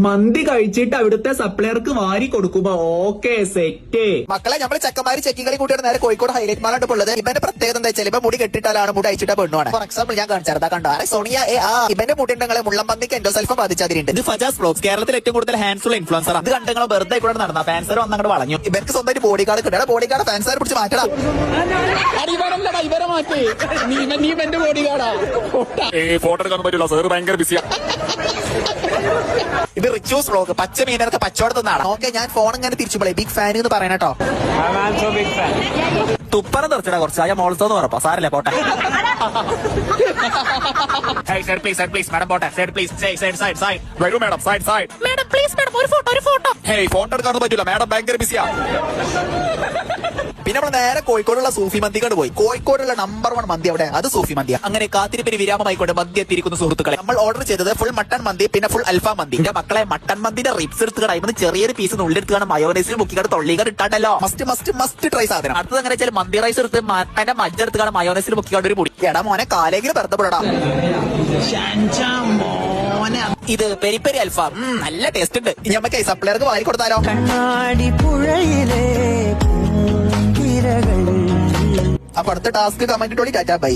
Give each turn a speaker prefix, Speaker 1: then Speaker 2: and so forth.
Speaker 1: മന്തി കഴിച്ചിട്ട് അവിടുത്തെ സപ്ലയർക്ക് വാരി കൊടുക്കുമ്പോ ഓക്കെ സെറ്റ്.
Speaker 2: മക്കളെ നമ്മൾ ചെക്കന്മാര് ചെക്കികളി കൂട്ടിയാണ് നേരെ കോഴിക്കോട് ഹൈലൈറ്റ് മാളാണ് ഉള്ളത്. ഇവന്റെ പ്രത്യേകത എന്താ വെച്ചാൽ ഇപ്പൊ മുടി കെട്ടിട്ടാലാണ് മുടി അയച്ചിട്ട പെണ്ണുമാണ്. ഫോർ എക്സാമ്പിൾ ഞാൻ കാണിച്ചാ കണ്ടോ സോണിയ ഇവന്റെ മുടി ഉണ്ടെങ്കിൽ മുള്ളംപന്തിക്ക് എൻഡോസൾഫം ബാധിച്ചതിനുണ്ട്. ഇത് ഫജാസ് വ്ലോഗ്സ്, കേരളത്തിൽ ഏറ്റവും കൂടുതൽ ഹാൻഡ്സ് ഉള്ള ഇൻഫ്ലുവൻസർ. അത് കണ്ടങ്ങൾ വെറുതെ കൂടെ നടന്ന ഫാൻസർ വന്നങ്ങോട്ട് വളഞ്ഞു. ഇവർക്ക് സ്വന്തമായിട്ട് ബോഡി ഗാർഡ് കിട്ടണം. ബോഡി ഗാർഡ് ഫാൻസറെ പിടിച്ച് മാറ്റണം.
Speaker 3: ഫോട്ടോ എടുക്കാൻ പറ്റില്ല സാർ, ഭയങ്കര ബിസിയാ.
Speaker 2: ഇത് റിച്ചൂസ് വ്ലോഗ്, പച്ച മീനൊക്കെ പച്ചോടത്തുനിന്നാണ്. ഓക്കെ, ഞാൻ ഫോൺ ഇങ്ങനെ തിരിച്ചു ബിഗ് ഫാൻ എന്ന് പറയണട്ടോ. തുപ്പറ തെറിച്ചിടാ കുറച്ച് അയ മോൾസോന്ന് പറപ്പോ സാരല്ലേ പോട്ടെ.
Speaker 3: വരൂ മാഡം, സൈഡ്. ഫോട്ടോ എടുക്കാൻ പറ്റില്ല മാഡം, ഭയങ്കര ബിസിയാ.
Speaker 2: പിന്നെ നമ്മൾ നേരെ കോഴിക്കോടുള്ള സൂഫി മന്തിക്കോട് പോയി. കോഴിക്കോടുള്ള നമ്പർ 1 മന്തി അവിടെ, അത് സൂഫി മന്തിയാണ്. അങ്ങനെ കാത്തിരിപ്പിന് വിരാമമായിക്കൊണ്ട് മന്തി എത്തിയിരിക്കുന്ന സുഹൃത്തുക്കളെ, നമ്മൾ ഓർഡർ ചെയ്തത് ഫുൾ മട്ടൺ മന്തി, പിന്നെ ഫുൾ അൽഫാം മന്തി. എന്റെ മക്കളെ, മട്ടൺ മന്തിന്റെ റിപ്സ് എടുത്തുകട ഇന്ന് ചെറിയൊരു പീസ് ഉള്ളെടുത്തുകാണ് മയോനൈസിൽ മുക്കിക്കാട് തൊള്ളിക്കാട് ഇട്ടാണ്ടല്ലോ. മസ്റ്റ് ട്രൈ സാധനം. അടുത്തത് അങ്ങനെ വെച്ചാൽ മന്തി റൈസ് എടുത്ത് മട്ടന്റെ മജ്ജ എടുത്തുകാണ് മയോനൈസിൽ മുക്കിക്കാട് ഒരു പൊടി. എടാ മോനെ, കാലെങ്കിലും ബന്ധപ്പെടാ. ഇത് പെരി പെരി അൽഫാം, നല്ല ടേസ്റ്റ് ഉണ്ട്. ഞമ്മക്ക് സപ്ലയർക്ക് വാരി കൊടുത്താലോ. അപ്പൊ അടുത്ത ടാസ്ക് കമന്റ് ഇട്ടോളി. Tata by.